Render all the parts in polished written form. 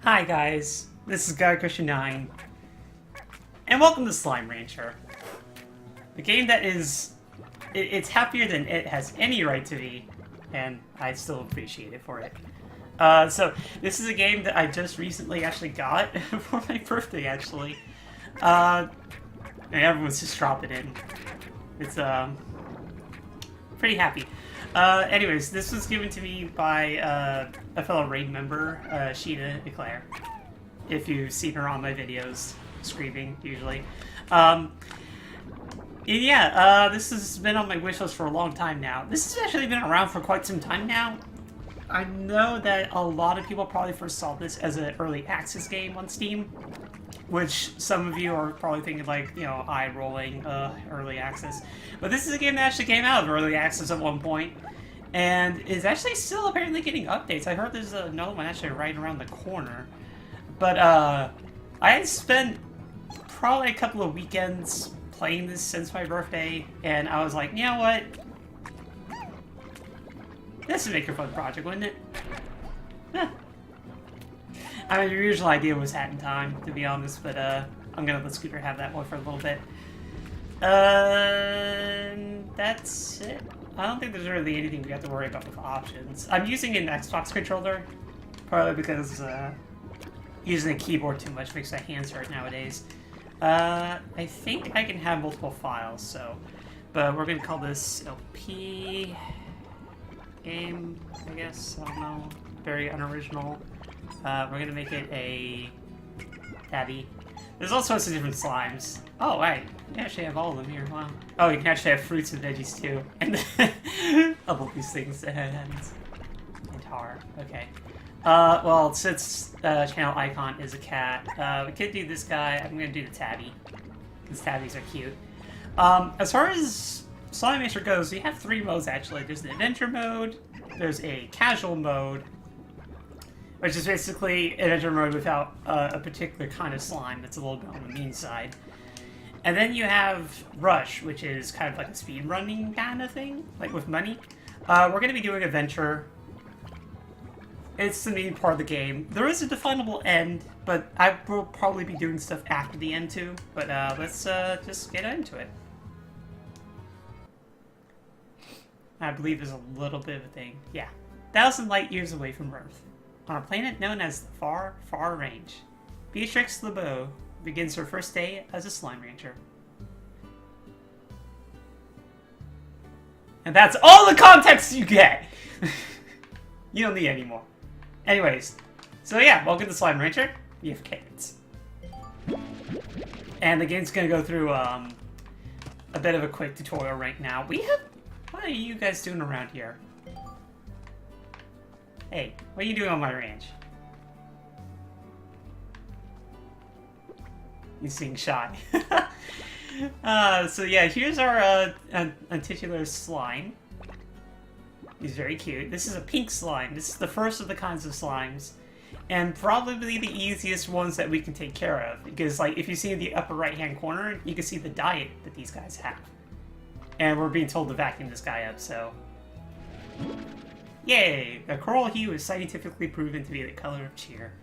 Hi guys, this is GuyCushion9, and welcome to Slime Rancher. The game that is... it's happier than it has any right to be, and I still appreciate it for it. So, this is a game that I just recently actually got for my birthday, actually. And everyone's just dropping in. It's, pretty happy. Anyways, this was given to me by a fellow raid member, Sheena Eclair. If you've seen her on my videos, screaming, usually. This has been on my wish list for a long time now. This has actually been around for quite some time now. I know that a lot of people probably first saw this as an early access game on Steam, which some of you are probably thinking like, you know, eye-rolling, early access. But this is a game that actually came out of early access at one point, and is actually still apparently getting updates. I heard there's another one actually right around the corner. But, I had spent probably a couple of weekends playing this since my birthday, and I was like, you know what? This would make a fun project, wouldn't it? Yeah. I mean, the original idea was Hat in Time, to be honest, but I'm gonna let Scooter have that one for a little bit. That's it. I don't think there's really anything we have to worry about with options. I'm using an Xbox controller, probably because using a keyboard too much makes my hands hurt nowadays. I think I can have multiple files, so... But we're gonna call this LP... game, I guess. I don't know. Very unoriginal. We're gonna make it a tabby. There's all sorts of different slimes. Oh, right. You actually have all of them here. Wow. Oh, you can actually have fruits and veggies too. And I love these things. And tar. Okay. Well, since channel icon is a cat, we could do this guy. I'm gonna do the tabby. These tabbies are cute. As far as Slime Rancher goes, we have three modes actually. There's the adventure mode, there's a casual mode, which is basically adventure mode without a particular kind of slime that's a little bit on the mean side. And then you have Rush, which is kind of like a speed running kind of thing, like with money. We're going to be doing adventure. It's the main part of the game. There is a definable end, but I will probably be doing stuff after the end too. But let's just get into it. I believe there's a little bit of a thing. Yeah. 1,000 light years away from Earth, on a planet known as the Far, Far Range, Beatrix LeBeau begins her first day as a Slime Rancher. And that's all the context you get! You don't need any more. Anyways, so yeah, welcome to Slime Rancher. We have kittens. And the game's gonna go through a bit of a quick tutorial right now. What are you guys doing around here? Hey, what are you doing on my ranch? You seem shy. So yeah, here's our titular slime. He's very cute. This is a pink slime. This is the first of the kinds of slimes, and probably the easiest ones that we can take care of. Because, like, if you see in the upper right-hand corner, you can see the diet that these guys have. And we're being told to vacuum this guy up, so... Yay! The coral hue is scientifically proven to be the color of cheer.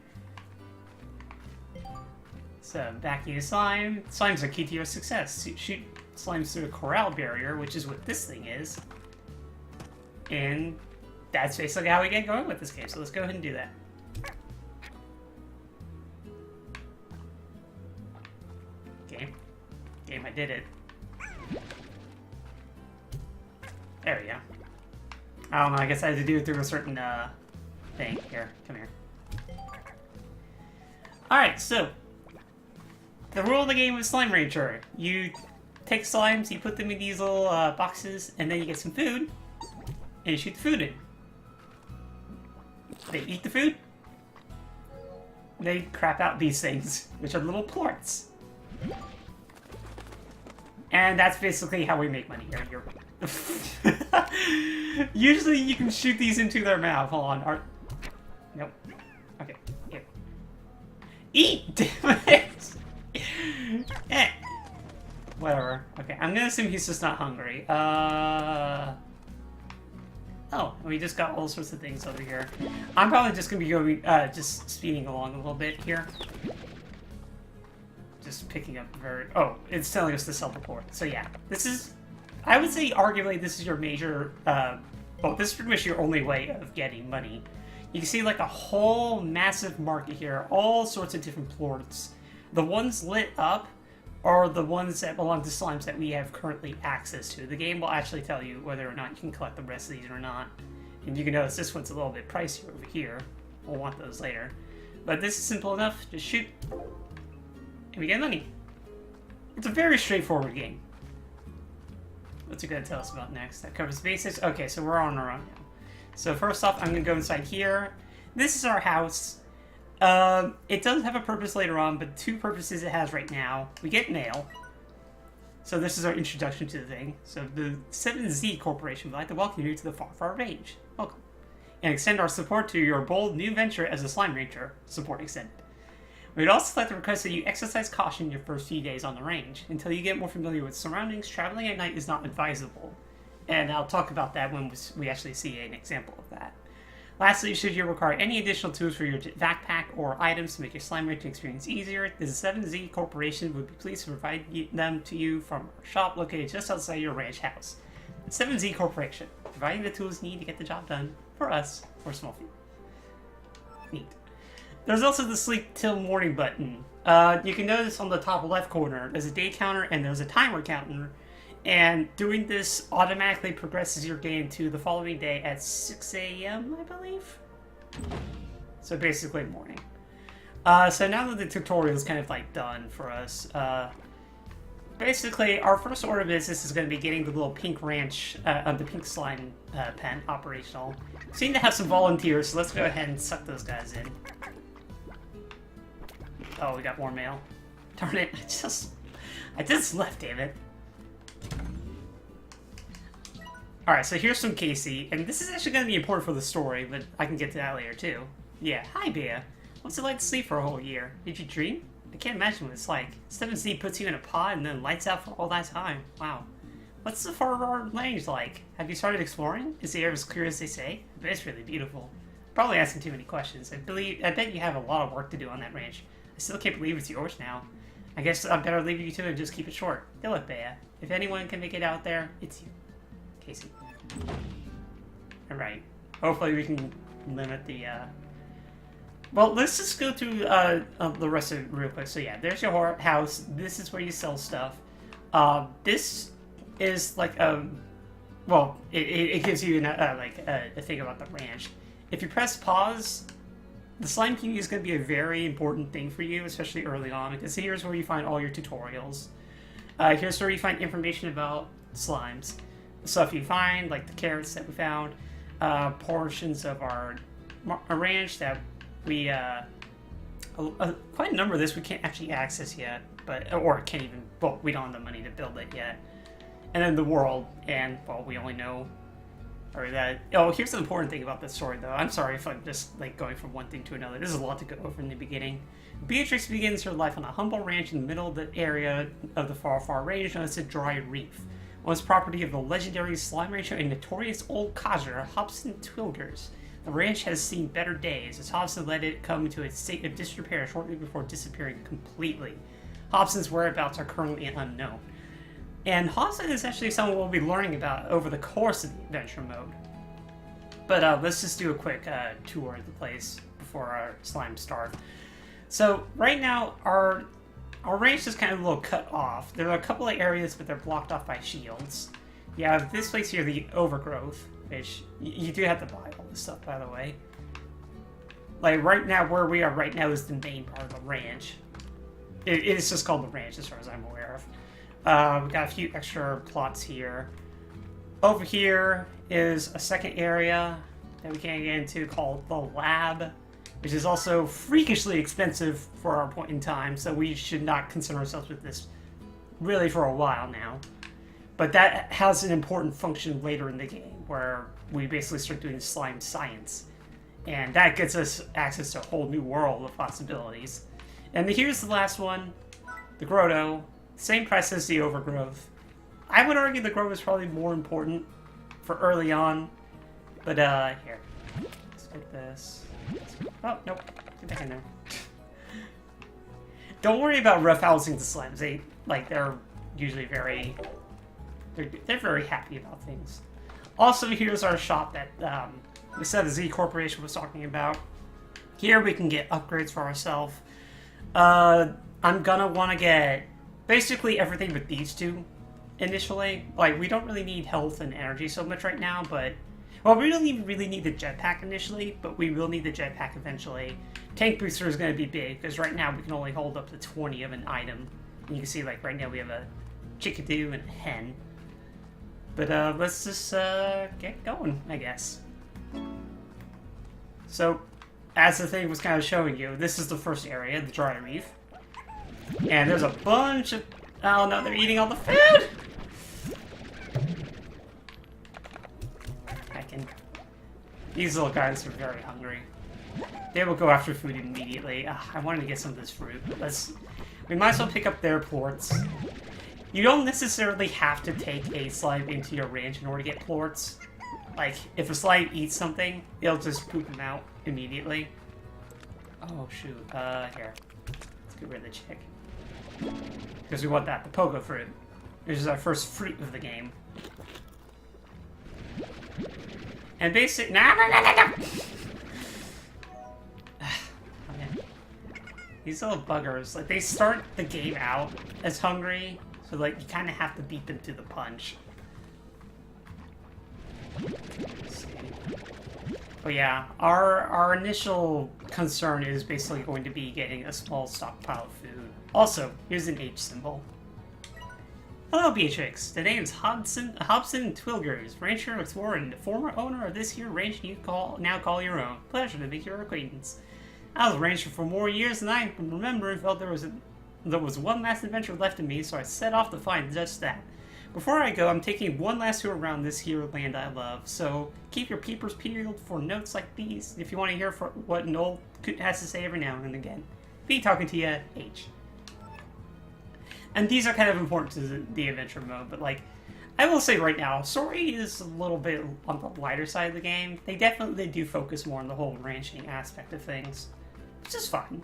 So, vacuum slime. Slimes are key to your success. Shoot slimes through a corral barrier, which is what this thing is. And that's basically how we get going with this game, so let's go ahead and do that. Game, I did it. There we go. I don't know, I guess I had to do it through a certain, thing. Here, come here. Alright, so. The rule of the game with Slime Rancher. You take slimes, you put them in these little, boxes, and then you get some food, and you shoot the food in. They eat the food. They crap out these things, which are little plorts. And that's basically how we make money here. Usually you can shoot these into their mouth. Hold on. Nope. Okay. Here. Eat! Damn it! Eh. Whatever. Okay, I'm gonna assume he's just not hungry. Oh, we just got all sorts of things over here. I'm probably just gonna be going, just speeding along a little bit here. Just picking up oh, it's telling us to self-report. So yeah, this is, I would say arguably this is your major, well, this is pretty much your only way of getting money. You can see like a whole massive market here, all sorts of different plorts. The ones lit up are the ones that belong to slimes that we have currently access to. The game will actually tell you whether or not you can collect the rest of these or not. And you can notice this one's a little bit pricier over here. We'll want those later. But this is simple enough. Just shoot. And we get money. It's a very straightforward game. What's it going to tell us about next? That covers basics. Okay, so we're on our own now. So first off, I'm going to go inside here. This is our house. It does have a purpose later on, but 2 purposes it has right now. We get mail. So this is our introduction to the thing. So the 7Z Corporation would like to welcome you to the Far Far Range. Welcome. And extend our support to your bold new venture as a slime ranger. Support extended. We'd also like to request that you exercise caution your first few days on the range. Until you get more familiar with surroundings, traveling at night is not advisable. And I'll talk about that when we actually see an example of that. Lastly, should you require any additional tools for your backpack or items to make your slime rating experience easier, the 7Z Corporation would be pleased to provide them to you from our shop located just outside your ranch house. 7Z Corporation, providing the tools you need to get the job done for us for a small fee. Neat. There's also the sleep till morning button. You can notice on the top left corner, there's a day counter and there's a timer counter. And doing this automatically progresses your game to the following day at 6 a.m., I believe? So basically morning. So now that the tutorial is kind of like done for us, basically our first order of business is going to be getting the little pink ranch, the pink slime pen operational. Seem to have some volunteers, so let's go ahead and suck those guys in. Oh, we got more mail. Darn it, I just left, damn it. Alright, so here's some Casey, and this is actually going to be important for the story, but I can get to that later too. Yeah, hi Bea. What's it like to sleep for a whole year? Did you dream? I can't imagine what it's like. 7Z puts you in a pod and then lights out for all that time. Wow. What's the far range like? Have you started exploring? Is the air as clear as they say? I bet it's really beautiful. Probably asking too many questions. I bet you have a lot of work to do on that ranch. I still can't believe it's yours now. I guess I'd better leave you to it and just keep it short. Good luck, Bea. If anyone can make it out there, it's you. Casey. Alright. Hopefully we can limit the, Well, let's just go through, the rest of it real quick. So yeah, there's your house. This is where you sell stuff. This is like, well, it gives you, a thing about the ranch. If you press pause, the slime key is going to be a very important thing for you, especially early on, because here's where you find all your tutorials. Here's where you find information about slimes. The stuff you find, like the carrots that we found, portions of our ranch that we, quite a number of this we can't actually access yet, but, or can't even, well, we don't have the money to build it yet. And then the world, and, well, we only know, or that, oh, here's the important thing about this story, though. I'm sorry if I'm just, like, going from one thing to another. This is a lot to go over in the beginning. Beatrix begins her life on a humble ranch in the middle of the area of the Far Far Range known as the Dry Reef. Once property of the legendary slime rancher and notorious old codger, Hobson Twilgers. The ranch has seen better days, as Hobson let it come to a state of disrepair shortly before disappearing completely. Hobson's whereabouts are currently unknown. And Hobson is actually someone we'll be learning about over the course of the adventure mode. But let's just do a quick tour of the place before our slimes start. So right now, our range is kind of a little cut off. There are a couple of areas, but they're blocked off by shields. You have this place here, the Overgrowth, which you do have to buy all this stuff, by the way. Like right now, where we are right now is the main part of the ranch. It is just called the ranch, as far as I'm aware of. We've got a few extra plots here. Over here is a second area that we can't get into called the Lab, which is also freakishly expensive for our point in time, so we should not concern ourselves with this really for a while now. But that has an important function later in the game, where we basically start doing slime science. And that gets us access to a whole new world of possibilities. And here's the last one, the Grotto. Same price as the Overgrowth. I would argue the Grotto is probably more important for early on. But, here. Let's get this. Oh, nope. Get back in there. Don't worry about roughhousing the slimes. They're usually very... They're very happy about things. Also, here's our shop that, we said the Z Corporation was talking about. Here we can get upgrades for ourselves. I'm gonna want to get basically everything but these two initially. Like, we don't really need health and energy so much right now, but... Well, we don't really need the jetpack initially, but we will need the jetpack eventually. Tank booster is going to be big, because right now we can only hold up to 20 of an item. And you can see, like, right now we have a chickadee and a hen. But, let's just, get going, I guess. So, as the thing was kind of showing you, this is the first area, the dry reef. And there's a bunch of... Oh no, they're eating all the food! These little guys are very hungry. They will go after food immediately. I wanted to get some of this fruit. We might as well pick up their plorts. You don't necessarily have to take a slime into your ranch in order to get plorts. Like, if a slime eats something, it'll just poop them out immediately. Oh, shoot. Here. Let's get rid of the chick. Because we want that, the pogo fruit. This is our first fruit of the game. And basic... No! These little buggers, like, they start the game out as hungry, so, like, you kind of have to beat them to the punch. Let's see. But yeah, our initial concern is basically going to be getting a small stockpile of food. Also, here's an H symbol. Hello, Beatrix. The name is Hobson Twilgers, rancher, explorer, and former owner of this here ranch you now call your own. Pleasure to make your acquaintance. I was a rancher for more years than I can remember and felt there was one last adventure left in me, so I set off to find just that. Before I go, I'm taking one last tour around this here land I love, so keep your peepers peeled for notes like these if you want to hear what Noel has to say every now and again. Be talking to you, H. And these are kind of important to the adventure mode, but like, I will say right now, story is a little bit on the lighter side of the game. They definitely do focus more on the whole ranching aspect of things, which is fun.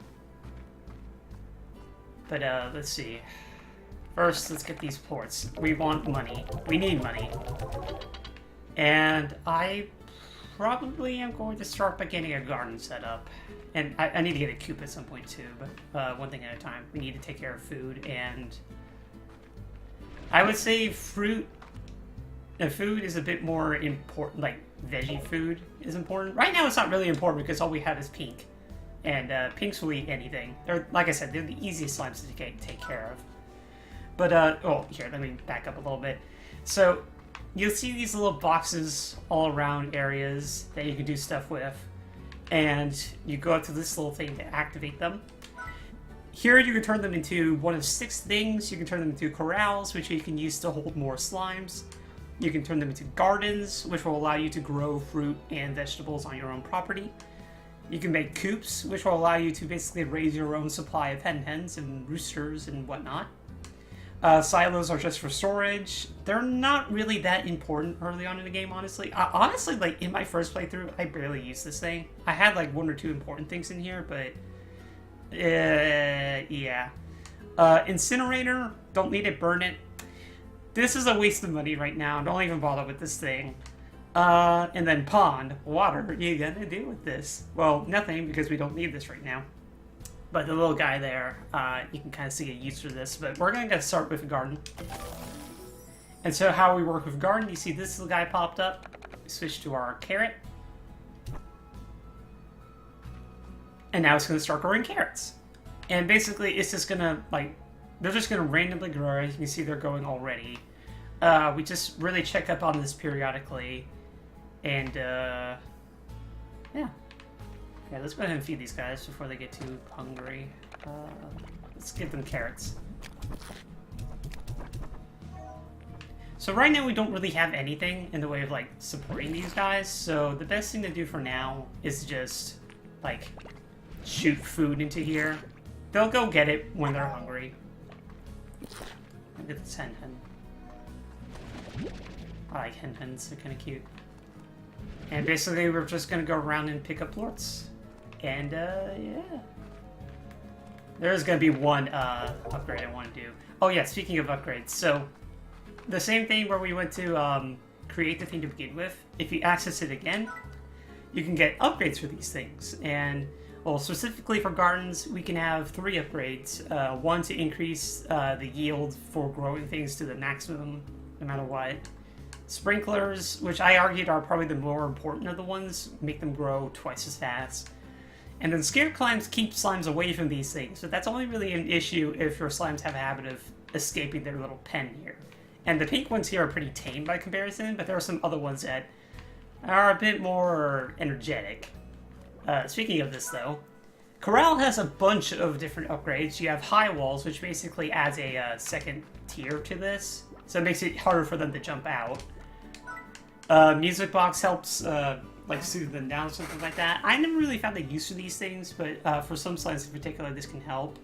But let's see. First, let's get these ports. We want money. We need money. And I probably am going to start by getting a garden set up. And I need to get a coop at some point too, but one thing at a time. We need to take care of food, and I would say fruit is a bit more important, like veggie food is important. Right now it's not really important because all we have is pink. And pinks will eat anything. They're, like I said, they're the easiest slimes to take care of. But, oh, here, let me back up a little bit. So, you'll see these little boxes all around areas that you can do stuff with. And you go up to this little thing to activate them. Here you can turn them into one of 6 things. You can turn them into corrals, which you can use to hold more slimes. You can turn them into gardens, which will allow you to grow fruit and vegetables on your own property. You can make coops, which will allow you to basically raise your own supply of hens and roosters and whatnot. Silos are just for storage. They're not really that important early on in the game, honestly. Honestly, like, in my first playthrough, I barely used this thing. I had, like, 1 or 2 important things in here, but... yeah. Incinerator, don't need it, burn it. This is a waste of money right now. Don't even bother with this thing. And then pond, water, what are you gonna do with this? Well, nothing, because we don't need this right now. But the little guy there, you can kind of see a use for this, but we're gonna start with a garden. And so how we work with garden, you see this little guy popped up. We switch to our carrot. And now it's gonna start growing carrots. And basically, it's just gonna, like, they're just gonna randomly grow. As you can see, they're going already. We just really check up on this periodically. And, yeah. Yeah, let's go ahead and feed these guys before they get too hungry. Let's give them carrots. So right now we don't really have anything in the way of, like, supporting these guys, so the best thing to do for now is just, like, shoot food into here. They'll go get it when they're hungry. Look at this hen. I like hens, they're kind of cute. And basically, we're just gonna go around and pick up plorts. And, yeah. There's gonna be one, upgrade I want to do. Oh yeah, speaking of upgrades, so... The same thing where we went to, create the thing to begin with. If you access it again, you can get upgrades for these things. And, well, specifically for gardens, we can have 3 upgrades. One to increase, the yield for growing things to the maximum, no matter what. Sprinklers, which I argued are probably the more important of the ones, make them grow twice as fast. And then scare climbs keep slimes away from these things, so that's only really an issue if your slimes have a habit of escaping their little pen here. And the pink ones here are pretty tame by comparison, but there are some other ones that are a bit more energetic. Speaking of this though, Corral has a bunch of different upgrades. You have high walls, which basically adds a second tier to this, so it makes it harder for them to jump out. Music box helps like soothe them down or something like that. I never really found the use for these things, but for some slimes in particular, this can help.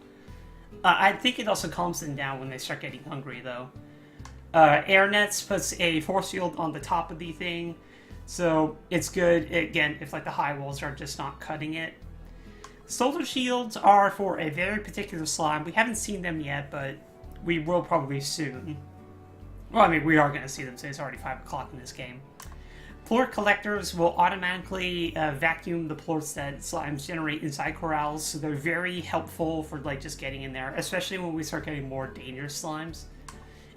I think it also calms them down when they start getting hungry, though. Air nets puts a force field on the top of the thing, so it's good, again, if like the high walls are just not cutting it. Solar shields are for a very particular slime. We haven't seen them yet, but we will probably soon. Well, I mean, we are going to see them, so it's already 5 o'clock in this game. Plort collectors will automatically vacuum the plorts that slimes generate inside corrals, so they're very helpful for like just getting in there, especially when we start getting more dangerous slimes.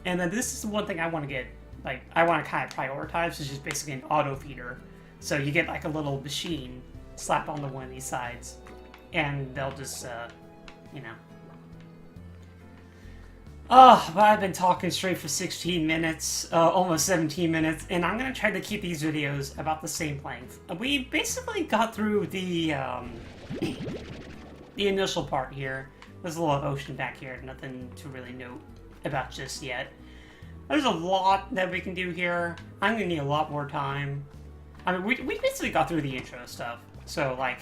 And then this is the one thing I want to get, like, I want to kind of prioritize, which is basically an auto feeder. So you get like a little machine slapped onto one of these sides, and they'll just, you know. Oh, but I've been talking straight for 16 minutes, almost 17 minutes, and I'm going to try to keep these videos about the same length. We basically got through the initial part here. There's a little ocean back here, nothing to really note about just yet. There's a lot that we can do here. I'm going to need a lot more time. I mean, we basically got through the intro stuff, so, like,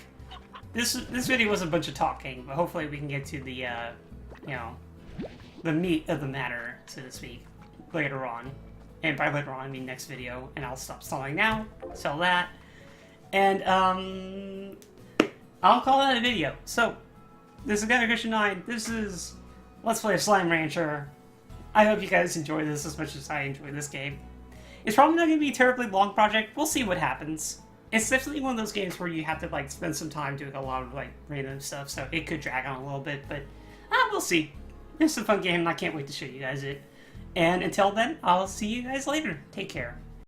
this video was a bunch of talking, but hopefully we can get to the, you know, the meat of the matter, so to speak, later on. And by later on, I mean next video, and I'll stop stalling now, sell that, and, I'll call that a video. So, this is Christian9, this is Let's Play Slime Rancher. I hope you guys enjoy this as much as I enjoy this game. It's probably not going to be a terribly long project, we'll see what happens. It's definitely one of those games where you have to, like, spend some time doing a lot of, like, random stuff, so it could drag on a little bit, but, we'll see. It's a fun game, and I can't wait to show you guys it. And until then, I'll see you guys later. Take care.